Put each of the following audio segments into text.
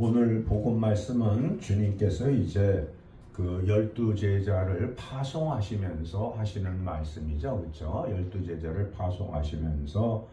오늘 복음 말씀은 주님께서 이제 그 12제자를 파송하시면서 하시는 말씀이죠. 그렇죠? 12제자를 파송하시면서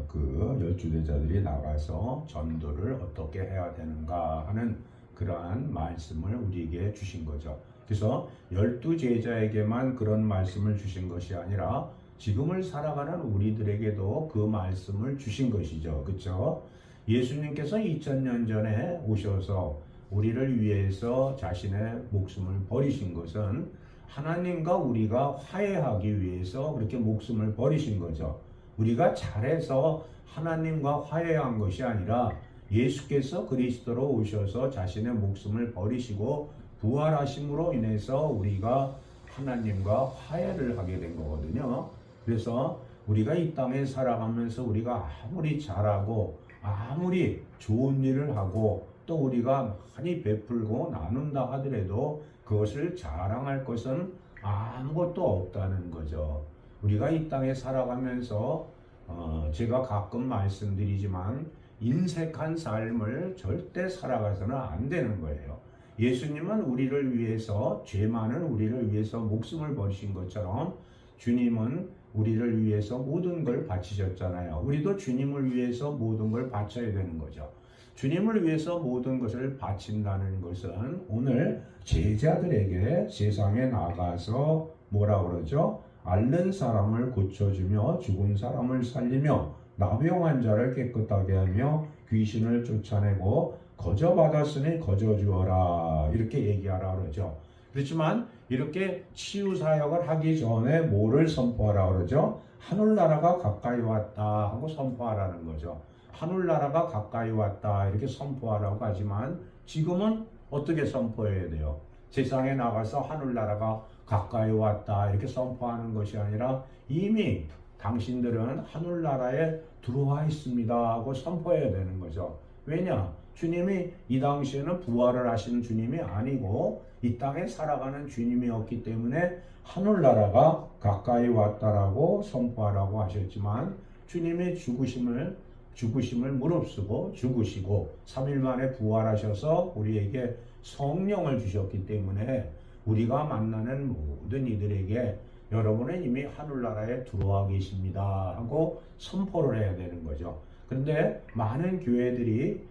그 12제자들이 나가서 전도를 어떻게 해야 되는가 하는 그러한 말씀을 우리에게 주신 거죠. 그래서 12제자에게만 그런 말씀을 주신 것이 아니라 지금을 살아가는 우리들에게도 그 말씀을 주신 것이죠. 그렇죠? 예수님께서 2000년 전에 오셔서 우리를 위해서 자신의 목숨을 버리신 것은 하나님과 우리가 화해하기 위해서 그렇게 목숨을 버리신 거죠. 우리가 잘해서 하나님과 화해한 것이 아니라 예수께서 그리스도로 오셔서 자신의 목숨을 버리시고 부활하심으로 인해서 우리가 하나님과 화해를 하게 된 거거든요. 그래서 우리가 이 땅에 살아가면서 우리가 아무리 잘하고 아무리 좋은 일을 하고 또 우리가 많이 베풀고 나눈다 하더라도 그것을 자랑할 것은 아무것도 없다는 거죠. 우리가 이 땅에 살아가면서 제가 가끔 말씀드리지만 인색한 삶을 절대 살아가서는 안 되는 거예요. 예수님은 우리를 위해서, 죄 많은 우리를 위해서 목숨을 버리신 것처럼 주님은 우리를 위해서 모든 걸 바치셨잖아요. 우리도 주님을 위해서 모든 걸 바쳐야 되는 거죠. 주님을 위해서 모든 것을 바친다는 것은 오늘 제자들에게 세상에 나가서 뭐라 그러죠? 앓는 사람을 고쳐주며 죽은 사람을 살리며 나병한 자를 깨끗하게 하며 귀신을 쫓아내고 거저 받았으니 거저 주어라 이렇게 얘기하라 그러죠. 그렇지만 이렇게 치유 사역을 하기 전에 뭐를 선포하라 그러죠? 하늘나라가 가까이 왔다 하고 선포하라는 거죠. 하늘나라가 가까이 왔다 이렇게 선포하라고 하지만 지금은 어떻게 선포해야 돼요? 세상에 나가서 하늘나라가 가까이 왔다 이렇게 선포하는 것이 아니라 이미 당신들은 하늘나라에 들어와 있습니다 하고 선포해야 되는 거죠. 왜냐? 주님이 이 당시에는 부활을 하시는 주님이 아니고 이 땅에 살아가는 주님이었기 때문에 하늘나라가 가까이 왔다라고 선포하라고 하셨지만 주님이 죽으심을 무릅쓰고 죽으시고 3일 만에 부활하셔서 우리에게 성령을 주셨기 때문에 우리가 만나는 모든 이들에게 여러분은 이미 하늘나라에 들어와 계십니다 하고 선포를 해야 되는 거죠. 그런데 많은 교회들이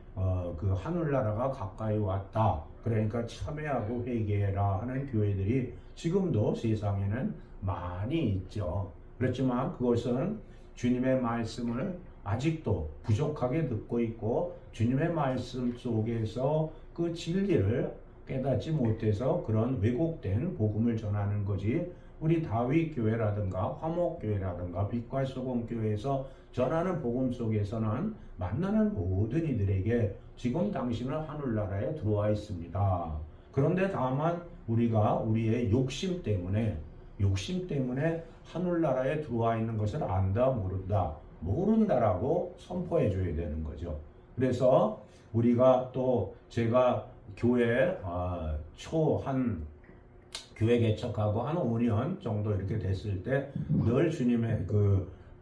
그 하늘나라가 가까이 왔다 그러니까 참여하고 회개해라 하는 교회들이 지금도 세상에는 많이 있죠. 그렇지만 그것은 주님의 말씀을 아직도 부족하게 듣고 있고 주님의 말씀 속에서 그 진리를 깨닫지 못해서 그런 왜곡된 복음을 전하는 거지. 우리 다윗 교회라든가 화목 교회라든가 빛과 소금 교회에서 전하는 복음 속에서는 만나는 모든 이들에게 지금 당신은 하늘나라에 들어와 있습니다. 그런데 다만 우리가 우리의 욕심 때문에 하늘나라에 들어와 있는 것을 안다 모른다라고 선포해 줘야 되는 거죠. 그래서 우리가 또 제가 교회 교회 개척하고 한 5년 정도 이렇게 됐을 때 늘 주님의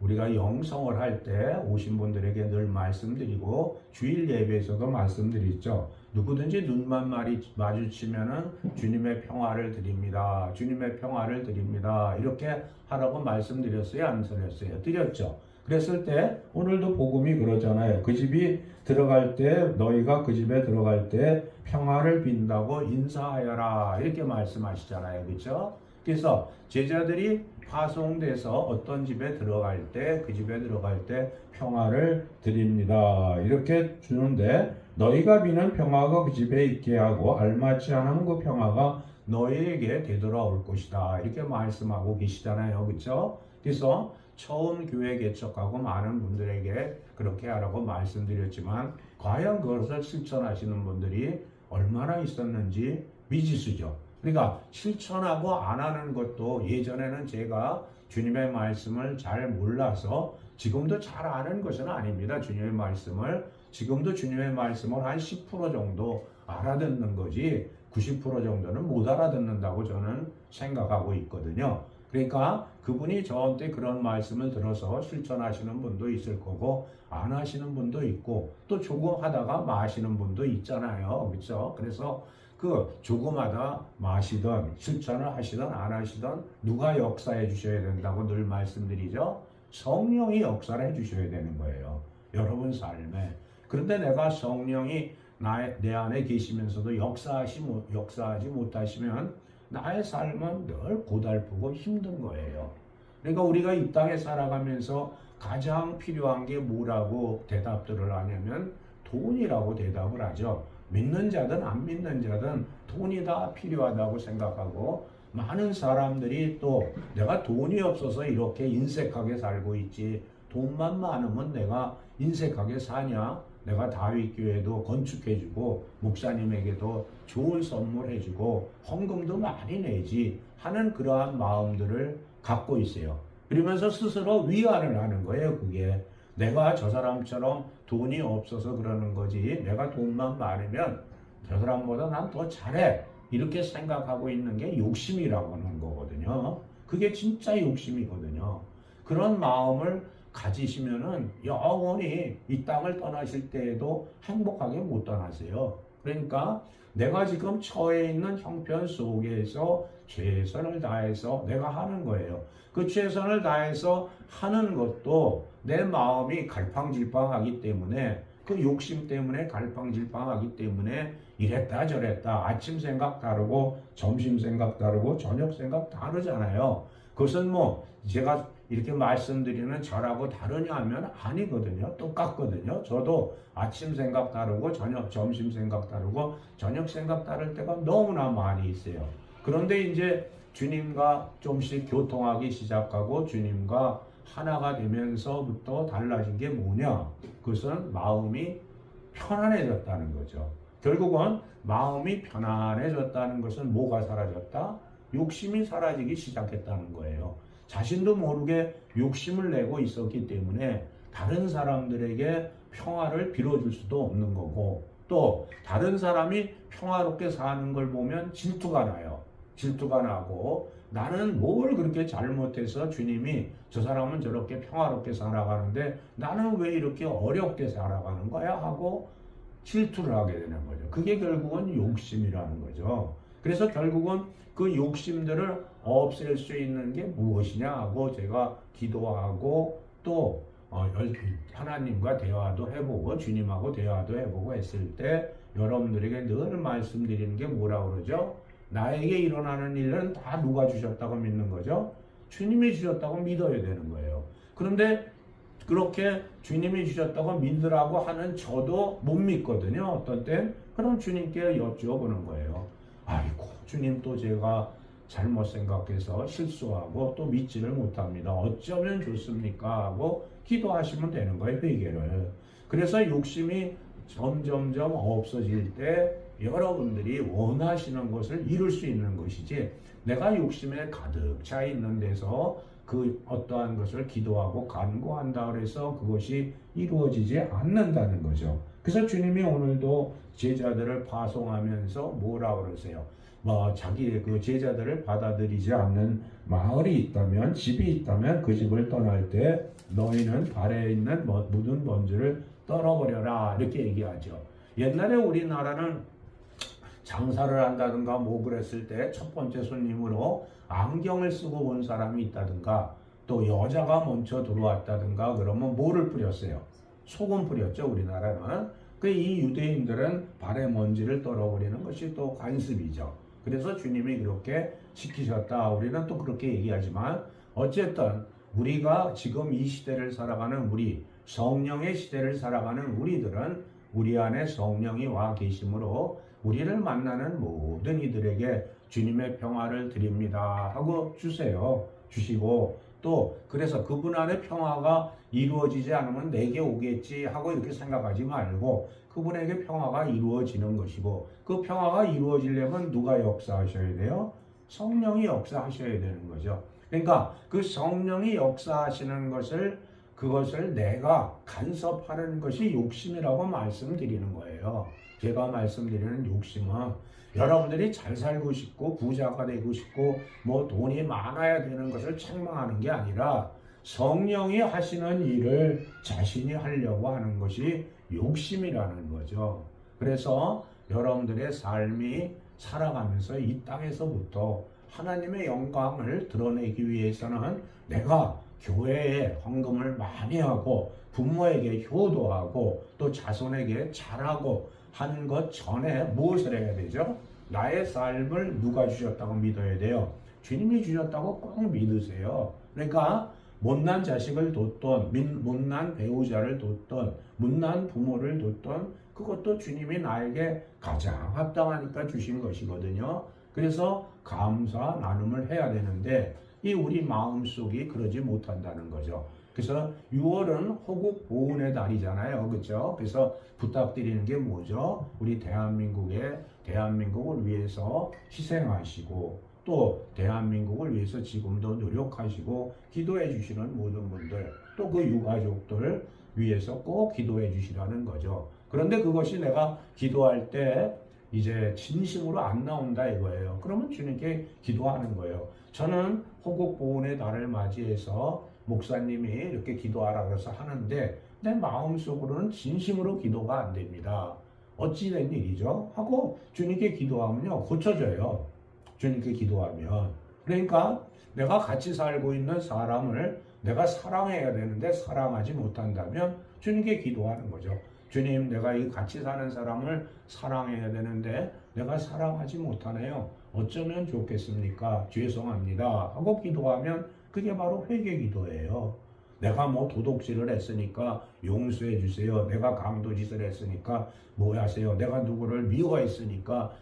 우리가 영성을 할 때 오신 분들에게 늘 말씀드리고 주일 예배에서도 말씀드리죠. 누구든지 눈만 마주치면은 주님의 평화를 드립니다. 주님의 평화를 드립니다. 이렇게 하라고 말씀드렸어요? 안 드렸어요? 드렸죠. 그랬을 때 오늘도 복음이 그러잖아요. 그 집이 들어갈 때 너희가 그 집에 들어갈 때 평화를 빈다고 인사하여라 이렇게 말씀하시잖아요. 그렇죠? 그래서 제자들이 파송돼서 어떤 집에 들어갈 때 그 집에 들어갈 때 평화를 드립니다. 이렇게 주는데 너희가 비는 평화가 그 집에 있게 하고 알맞지 않은 그 평화가 너희에게 되돌아올 것이다. 이렇게 말씀하고 계시잖아요. 그렇죠? 그래서 처음 교회 개척하고 많은 분들에게 그렇게 하라고 말씀드렸지만 과연 그것을 실천하시는 분들이 얼마나 있었는지 미지수죠. 그러니까 실천하고 안 하는 것도 예전에는 제가 주님의 말씀을 잘 몰라서 지금도 잘 아는 것은 아닙니다. 주님의 말씀을 지금도 주님의 말씀을 한 10% 정도 알아듣는 거지 90% 정도는 못 알아듣는다고 저는 생각하고 있거든요. 그러니까 그분이 저한테 그런 말씀을 들어서 실천하시는 분도 있을 거고 안 하시는 분도 있고 또 조금 하다가 마시는 분도 있잖아요. 그렇죠? 그래서 그 조금하다 마시던 실천을 하시던 안 하시던 누가 역사해 주셔야 된다고 늘 말씀드리죠. 성령이 역사를 해 주셔야 되는 거예요. 여러분 삶에. 그런데 내가 성령이 내 안에 계시면서도 역사하지 못하시면 나의 삶은 늘 고달프고 힘든 거예요. 그러니까 우리가 이 땅에 살아가면서 가장 필요한 게 뭐라고 대답들을 하냐면 돈이라고 대답을 하죠. 믿는 자든 안 믿는 자든 돈이 다 필요하다고 생각하고 많은 사람들이 또 내가 돈이 없어서 이렇게 인색하게 살고 있지 돈만 많으면 내가 인색하게 사냐? 내가 다윗교회도 건축해주고 목사님에게도 좋은 선물해주고 헌금도 많이 내지 하는 그러한 마음들을 갖고 있어요. 그러면서 스스로 위안을 하는 거예요. 그게 내가 저 사람처럼 돈이 없어서 그러는 거지 내가 돈만 많으면 저 사람보다 난 더 잘해 이렇게 생각하고 있는 게 욕심이라고 하는 거거든요. 그게 진짜 욕심이거든요. 그런 마음을 가지시면은 영원히 이 땅을 떠나실 때에도 행복하게 못 떠나세요. 그러니까 내가 지금 처해 있는 형편 속에서 최선을 다해서 내가 하는 거예요. 그 최선을 다해서 하는 것도 내 마음이 갈팡질팡하기 때문에 그 욕심 때문에 갈팡질팡하기 때문에 이랬다 저랬다 아침 생각 다르고 점심 생각 다르고 저녁 생각 다르잖아요. 그것은 뭐 제가 이렇게 말씀드리는 저라고 다르냐 하면 아니거든요. 똑같거든요. 저도 아침 생각 다르고 점심 생각 다르고 저녁 생각 다를 때가 너무나 많이 있어요. 그런데 이제 주님과 좀씩 교통하기 시작하고 주님과 하나가 되면서부터 달라진 게 뭐냐? 그것은 마음이 편안해졌다는 거죠. 결국은 마음이 편안해졌다는 것은 뭐가 사라졌다? 욕심이 사라지기 시작했다는 거예요. 자신도 모르게 욕심을 내고 있었기 때문에 다른 사람들에게 평화를 빌어줄 수도 없는 거고 또 다른 사람이 평화롭게 사는 걸 보면 질투가 나요. 질투가 나고 나는 뭘 그렇게 잘못해서 주님이 저 사람은 저렇게 평화롭게 살아가는데 나는 왜 이렇게 어렵게 살아가는 거야 하고 질투를 하게 되는 거죠. 그게 결국은 욕심이라는 거죠. 그래서 결국은 그 욕심들을 없앨 수 있는 게 무엇이냐 하고 제가 기도하고 또 하나님과 대화도 해보고 주님하고 대화도 해보고 했을 때 여러분들에게 늘 말씀드리는 게 뭐라고 그러죠? 나에게 일어나는 일은 다 누가 주셨다고 믿는 거죠? 주님이 주셨다고 믿어야 되는 거예요. 그런데 그렇게 주님이 주셨다고 믿으라고 하는 저도 못 믿거든요. 어떤 땐 그럼 주님께 여쭤보는 거예요. 아이고 주님 또 제가 잘못 생각해서 실수하고 또 믿지를 못합니다. 어쩌면 좋습니까? 하고 기도하시면 되는 거예요. 회개를. 그래서 욕심이 점점점 없어질 때 여러분들이 원하시는 것을 이룰 수 있는 것이지 내가 욕심에 가득 차 있는 데서 그 어떠한 것을 기도하고 간구한다 그래서 그것이 이루어지지 않는다는 거죠. 그래서 주님이 오늘도 제자들을 파송하면서 뭐라고 그러세요? 자기 그 제자들을 받아들이지 않는 마을이 있다면 집이 있다면 그 집을 떠날 때 너희는 발에 있는 묻은 먼지를 떨어버려라 이렇게 얘기하죠. 옛날에 우리나라는 장사를 한다든가 뭐 그랬을 때 첫 번째 손님으로 안경을 쓰고 온 사람이 있다든가 또 여자가 먼저 들어왔다든가 그러면 뭐를 뿌렸어요? 소금 뿌렸죠. 우리나라는. 이 유대인들은 발에 먼지를 떨어버리는 것이 또 관습이죠. 그래서 주님이 그렇게 시키셨다. 우리는 또 그렇게 얘기하지만 어쨌든 우리가 지금 이 시대를 살아가는 우리 성령의 시대를 살아가는 우리들은 우리 안에 성령이 와 계심으로 우리를 만나는 모든 이들에게 주님의 평화를 드립니다 하고 주시고 또 그래서 그분 안에 평화가 이루어지지 않으면 내게 오겠지 하고 이렇게 생각하지 말고 그분에게 평화가 이루어지는 것이고 그 평화가 이루어지려면 누가 역사하셔야 돼요? 성령이 역사하셔야 되는 거죠. 그러니까 그 성령이 역사하시는 것을 그것을 내가 간섭하는 것이 욕심이라고 말씀드리는 거예요. 제가 말씀드리는 욕심은 여러분들이 잘 살고 싶고 부자가 되고 싶고 뭐 돈이 많아야 되는 것을 책망하는 게 아니라 성령이 하시는 일을 자신이 하려고 하는 것이 욕심이라는 거죠. 그래서 여러분들의 삶이 살아가면서 이 땅에서부터 하나님의 영광을 드러내기 위해서는 내가 교회에 헌금을 많이 하고 부모에게 효도하고 또 자손에게 잘하고 하는 것 전에 무엇을 해야 되죠? 나의 삶을 누가 주셨다고 믿어야 돼요? 주님이 주셨다고 꼭 믿으세요. 그러니까 못난 자식을 뒀던, 못난 배우자를 뒀던, 못난 부모를 뒀던 그것도 주님이 나에게 가장 합당하니까 주신 것이거든요. 그래서 감사 나눔을 해야 되는데 이 우리 마음속이 그러지 못한다는 거죠. 그래서 6월은 호국 보훈의 달이잖아요. 그렇죠? 그래서 부탁드리는 게 뭐죠? 우리 대한민국을 위해서 희생하시고 또 대한민국을 위해서 지금도 노력하시고 기도해 주시는 모든 분들 또 그 유가족들 위해서 꼭 기도해 주시라는 거죠. 그런데 그것이 내가 기도할 때 이제 진심으로 안 나온다 이거예요. 그러면 주님께 기도하는 거예요. 저는 호국 보훈의 달을 맞이해서 목사님이 이렇게 기도하라 그래서 하는데 내 마음속으로는 진심으로 기도가 안 됩니다. 어찌 된 일이죠? 하고 주님께 기도하면요 고쳐져요. 주님께 기도하면. 그러니까 내가 같이 살고 있는 사람을 내가 사랑해야 되는데 사랑하지 못한다면 주님께 기도하는 거죠. 주님, 내가 이 같이 사는 사람을 사랑해야 되는데 내가 사랑하지 못하네요. 어쩌면 좋겠습니까? 죄송합니다. 하고 기도하면 그게 바로 회개 기도예요. 내가 뭐 도둑질을 했으니까 용서해 주세요. 내가 강도짓을 했으니까 뭐 하세요. 내가 누구를 미워했으니까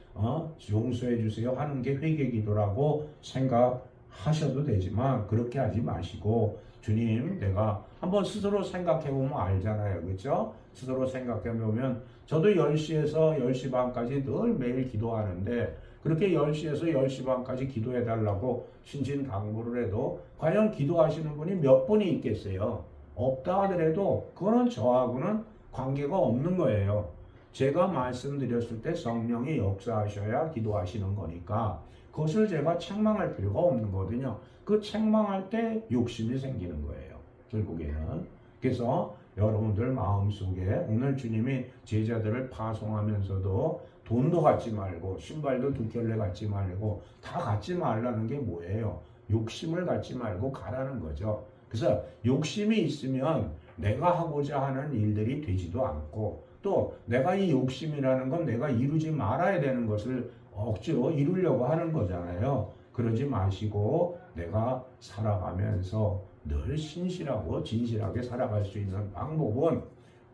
용서해 주세요 하는 게 회개 기도라고 생각하셔도 되지만 그렇게 하지 마시고 주님, 내가 한번 스스로 생각해 보면 알잖아요. 그렇죠? 스스로 생각해 보면 저도 10시에서 10시 반까지 늘 매일 기도하는데 그렇게 10시에서 10시 반까지 기도해 달라고 신신당부를 해도 과연 기도하시는 분이 몇 분이 있겠어요? 없다 하더라도 그거는 저하고는 관계가 없는 거예요. 제가 말씀드렸을 때 성령이 역사하셔야 기도하시는 거니까 그것을 제가 책망할 필요가 없는 거거든요. 그 책망할 때 욕심이 생기는 거예요. 결국에는. 그래서 여러분들 마음속에 오늘 주님이 제자들을 파송하면서도 돈도 갖지 말고 신발도 2켤레 갖지 말고 다 갖지 말라는 게 뭐예요? 욕심을 갖지 말고 가라는 거죠. 그래서 욕심이 있으면 내가 하고자 하는 일들이 되지도 않고 또 내가 이 욕심이라는 건 내가 이루지 말아야 되는 것을 억지로 이루려고 하는 거잖아요. 그러지 마시고 내가 살아가면서 늘 신실하고 진실하게 살아갈 수 있는 방법은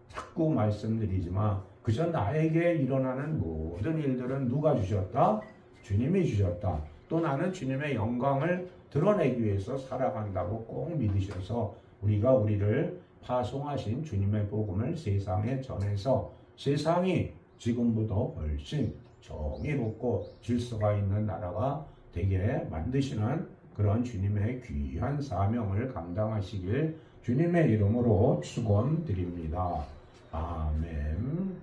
자꾸 말씀드리지만 그저 나에게 일어나는 모든 일들은 누가 주셨다? 주님이 주셨다. 또 나는 주님의 영광을 드러내기 위해서 살아간다고 꼭 믿으셔서 우리가 우리를 파송하신 주님의 복음을 세상에 전해서 세상이 지금보다 훨씬 정의롭고 질서가 있는 나라가 되게 만드시는 그런 주님의 귀한 사명을 감당하시길 주님의 이름으로 축원드립니다. 아멘.